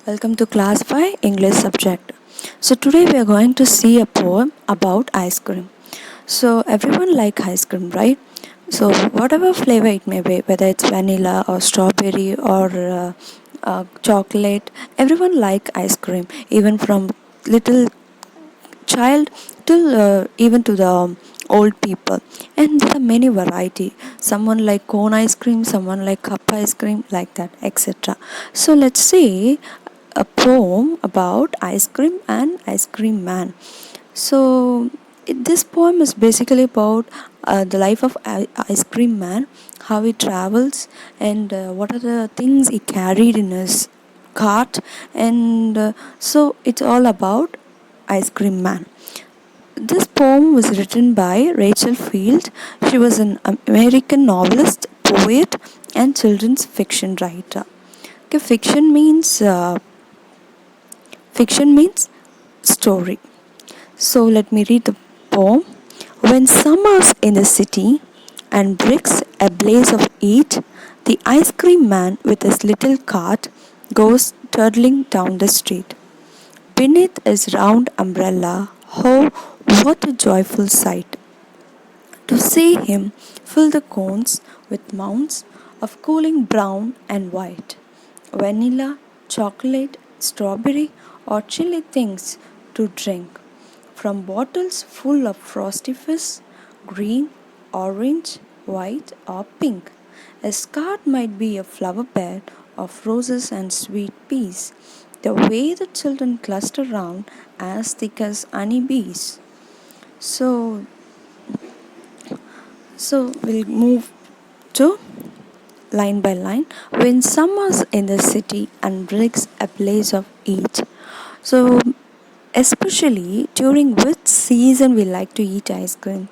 Welcome to class 5 English subject. So today we are going to see a poem about ice cream. So everyone like ice cream, right? So whatever flavor it may be, whether it's vanilla or strawberry or chocolate, everyone like ice cream, even from little child till even to the old people. And there are many variety. Someone like cone ice cream, someone like cup ice cream, like that, etc. So let's see a poem about ice cream and ice cream man. So this poem is basically about the life of ice cream man, how he travels, and what are the things he carried in his cart, and so it's all about ice cream man. This poem was written by Rachel Field. She was an American novelist, poet, and children's fiction writer. Okay, fiction means story. So let me read the poem. When summer's in the city and bricks a blaze of heat, the ice cream man with his little cart goes toddling down the street. Beneath his round umbrella, oh, what a joyful sight! To see him fill the cones with mounds of cooling brown and white, vanilla, chocolate, strawberry, or chilly things to drink, from bottles full of frosty fizz, green, orange, white, or pink. A cart might be a flower bed of roses and sweet peas, the way the children cluster round as thick as honey bees. So, so we'll move to line by line. When summer's in the city and brings a blaze of heat. So, especially during which season we like to eat ice cream?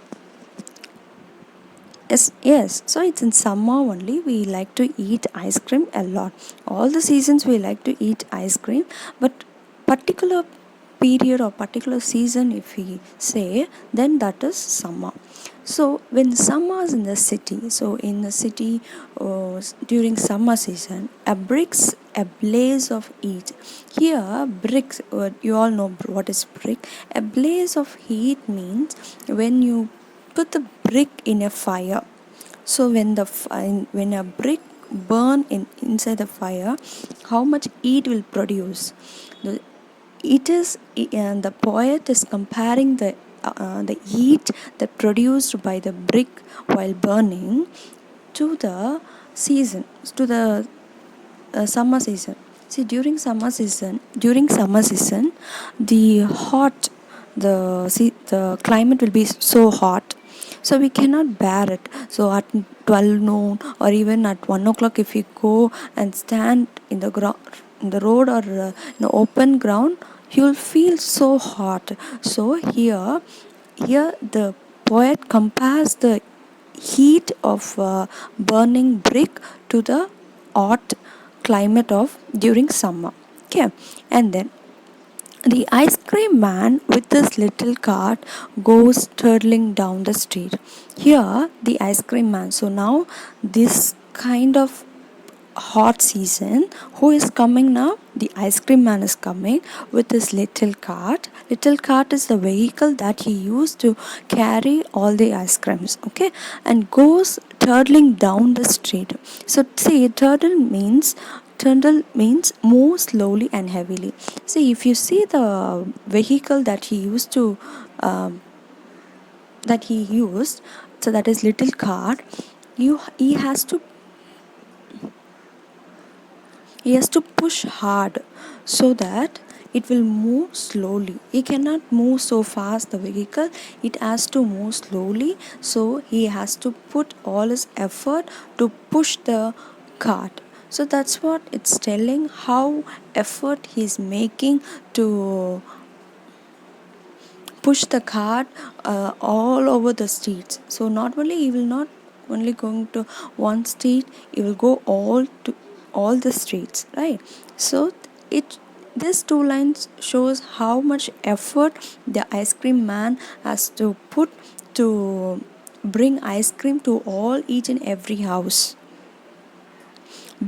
Yes. So it's in summer only we like to eat ice cream a lot. All the seasons we like to eat ice cream, but particular period or particular season if we say, then that is summer. So when summer is in the city, so in the city during summer season, a blaze of heat. Here bricks, you all know what is brick. A blaze of heat means when you put the brick in a fire. So when a brick burn inside the fire, how much heat will produce? The, it is the poet is comparing the heat that produced by the brick while burning to the season, to the summer season. See, during summer season, the hot, the climate will be so hot, so we cannot bear it. So at 12 noon or even at 1 o'clock, if we go and stand in the ground, in the road or in the open ground, you'll feel so hot. So here the poet compares the heat of burning brick to the hot climate of during summer. Okay, and then the ice cream man with his little cart goes turtling down the street. Here, the ice cream man. So now, this kind of hot season, who is coming now? The ice cream man is coming with his little cart. Little cart is the vehicle that he used to carry all the ice creams, okay, and goes turtling down the street. So see, turtle means move slowly and heavily. See, if you see the vehicle um, that he used, so that is little cart. He has to push hard so that it will move slowly. He cannot move so fast the vehicle, it has to move slowly, so he has to put all his effort to push the cart. So that's what it's telling, how effort he's making to push the cart all over the streets. So not only he will not only going to one street, he will go all to all the streets, right? So it this two lines shows how much effort the ice cream man has to put to bring ice cream to all each and every house.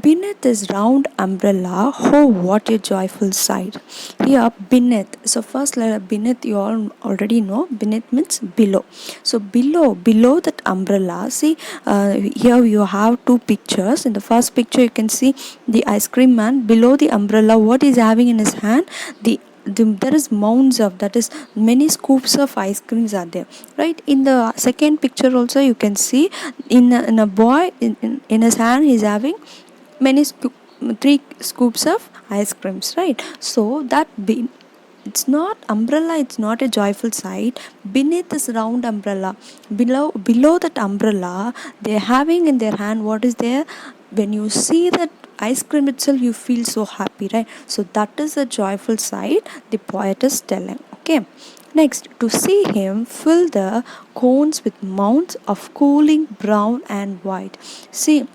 Beneath this round umbrella, oh, what a joyful sight. Here, beneath. So, first letter beneath, you all already know. Beneath means below. So, below that umbrella, see, here you have two pictures. In the first picture, you can see the ice cream man. Below the umbrella, what is having in his hand? There is mounds of, that is, many scoops of ice creams are there, right? In the second picture also you can see, in a boy, in his hand he is having many three scoops of ice creams, right? So it's not umbrella, it's not a joyful sight. Beneath this round umbrella, below that umbrella, they're having in their hand, what is there? When you see that ice cream itself, you feel so happy, right? So that is a joyful sight the poet is telling. Okay, next, to see him fill the cones with mounds of cooling brown and white. See,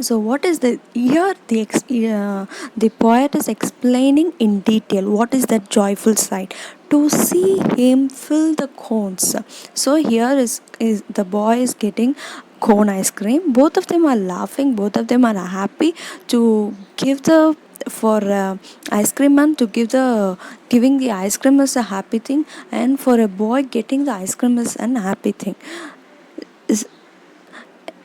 so what is the here the poet is explaining in detail what is that joyful sight. To see him fill the cones. So here is the boy is getting cone ice cream. Both of them are laughing, both of them are happy to give the, for ice cream man to give the, giving the ice cream is a happy thing, and for a boy getting the ice cream is an happy thing, is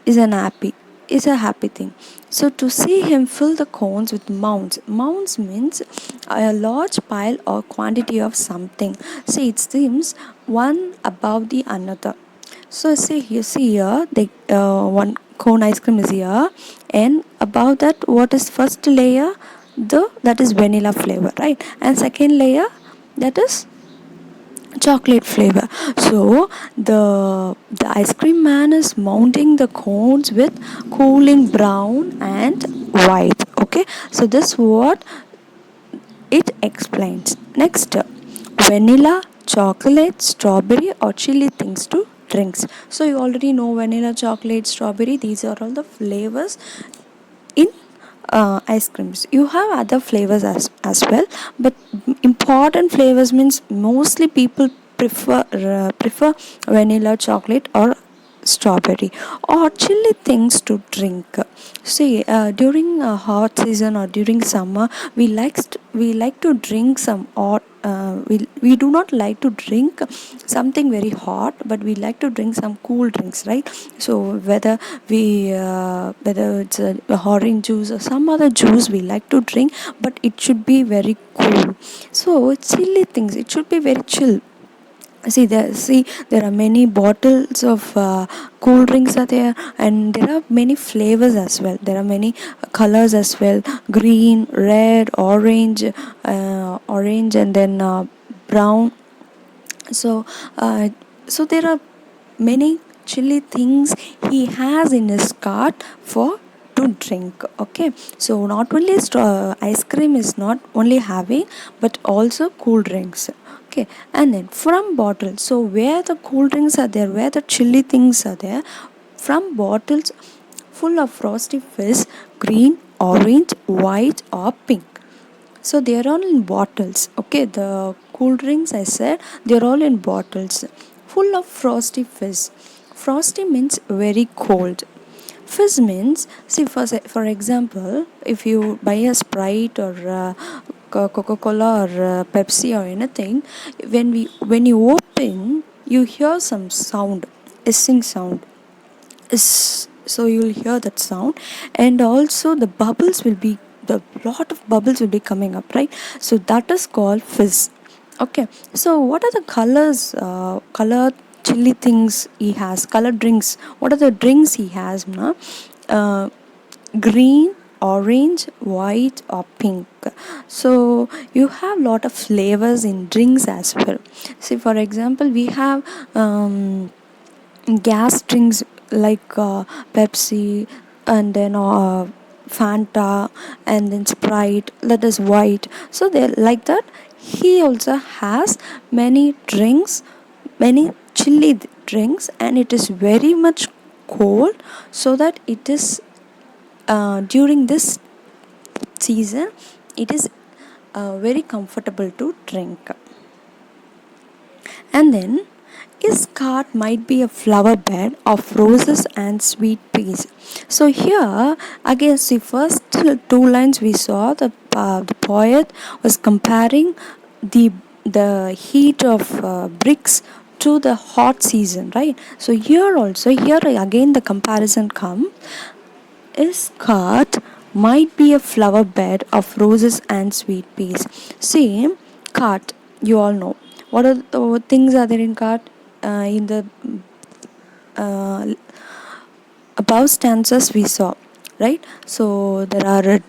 is an happy is a happy thing. So to see him fill the cones with mounds. Mounds means a large pile or quantity of something. See, it seems one above the another. So see, you see here the one cone ice cream is here, and above that, what is first layer? The that is vanilla flavor, right? And second layer, that is chocolate flavor. So the ice cream man is mounting the cones with cooling brown and white. Okay, so this what it explains. Next, vanilla, chocolate, strawberry or chili things to drinks. So you already know vanilla, chocolate, strawberry, these are all the flavors in ice creams. You have other flavors as well, but important flavors means mostly people prefer vanilla, chocolate or strawberry or chili things to drink. See, during hot season or during summer, we like to drink some hot. We do not like to drink something very hot, but we like to drink some cool drinks, right? So whether it's a orange juice or some other juice we like to drink, but it should be very cool. So chilly things, it should be very chill. See, there are many bottles of cool drinks are there, and there are many flavors as well. There are many colors as well: green, red, orange, and then brown. So uh, so there are many chilly things he has in his cart for to drink. Okay, so not only ice cream is not only having, but also cool drinks. Okay, and then from bottles, so where the cool drinks are there, where the chilly things are there, from bottles full of frosty fizz, green, orange, white or pink. So they are all in bottles. Okay, the cool drinks I said, they are all in bottles full of frosty fizz. Frosty means very cold. Fizz means, see, for example, if you buy a Sprite or Coca Cola or Pepsi or anything, when you open, you hear some sound, hissing sound. So you will hear that sound, and also the lot of bubbles will be coming up, right? So that is called fizz. Okay, so what are the color chili things he has, color drinks, what are the drinks he has now? uh, Green, orange, white or pink. So you have lot of flavors in drinks as well. See, for example, we have gas drinks like Pepsi, and then Fanta, and then Sprite, that is white. So they like that. He also has many drinks, many chilly drinks, and it is very much cold, so that it is during this season it is very comfortable to drink. And then His cart might be a flower bed of roses and sweet peas. So here again, see, first two lines we saw the poet was comparing the the heat of bricks to the hot season, right? So here also, here again the comparison come. His cart might be a flower bed of roses and sweet peas. See, cart, you all know. What are the things are there in cart? In the uh, above stanzas we saw, right? So there are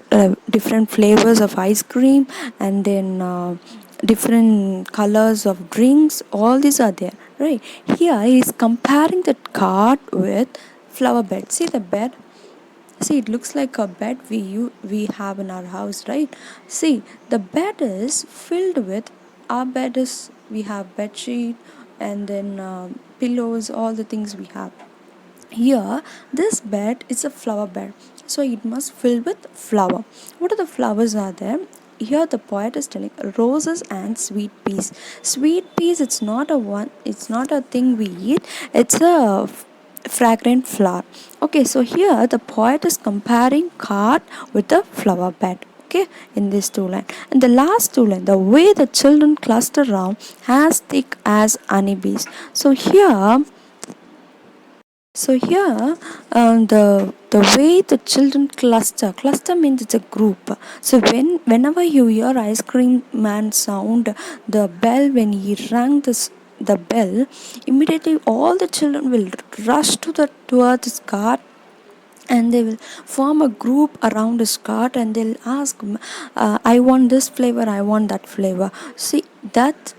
different flavors of ice cream, and then different colors of drinks. All these are there, right? Here he is comparing the cart with flower bed. See the bed. See, it looks like a bed we have in our house, right? See, the bed is filled with, our bed is, we have bed sheet, and then pillows, all the things we have. Here, this bed is a flower bed, so it must fill with flower. What are the flowers are there? Here the poet is telling roses and sweet peas. Sweet peas, it's not a one, it's not a thing we eat. It's a fragrant flower. Okay, so here the poet is comparing cart with a flower bed. Okay, in this two line, and the last two line, the way the children cluster round as thick as honeybees. So here, the way the children cluster means it's a group. So whenever you hear ice cream man sound the bell, when he rang the bell, immediately all the children will rush towards his cart, and they will form a group around his cart, and they'll ask, I want this flavor, I want that flavor. See that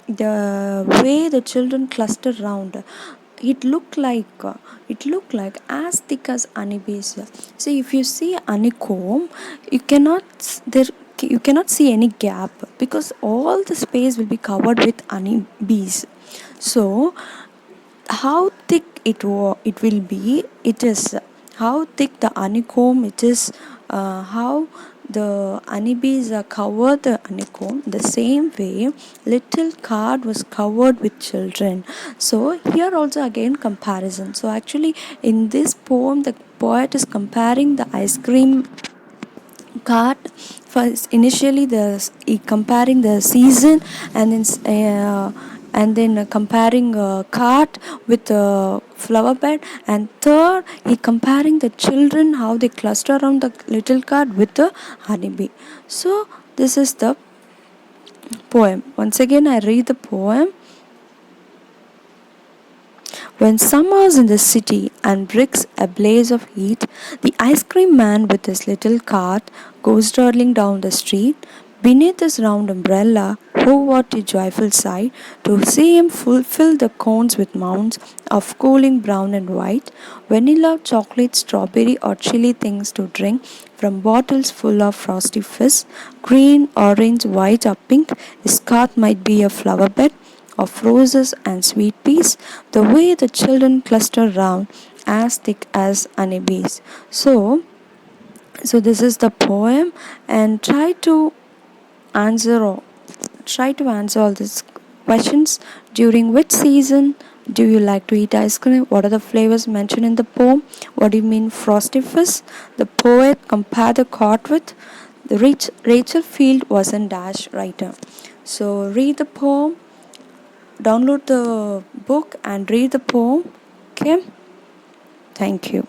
the way the children cluster round, it looked like as thick as honeybees. See, if you see honeycomb, you cannot there you cannot see any gap, because all the space will be covered with honeybees. So how thick it will be, it is how thick the honeycomb it is, how the honeybees are covered the honeycomb, the same way little card was covered with children. So here also again comparison. So actually in this poem the poet is comparing the ice cream cart. First initially comparing the season, and then comparing cart with flower bed, and third he comparing the children how they cluster around the little cart with the honeybee. So this is the poem. Once again I read the poem. When summer's in the city and bricks a blaze of heat, the ice cream man with his little cart goes dawdling down the street. Beneath his round umbrella, oh what a joyful sight to see him fulfill the cones with mounds of cooling brown and white, vanilla, chocolate, strawberry, or chili things to drink from bottles full of frosty fizz, green, orange, white, or pink. His cart might be a flower bed of roses and sweet peas, the way the children cluster round as thick as honeybees. So this is the poem, and answer or try to answer all these questions. During which season do you like to eat ice cream? What are the flavors mentioned in the poem? What do you mean frosty fizz? The poet compared the cart with the Rachel Field was a dash writer. So read the poem, download the book and read the poem. Okay, thank you.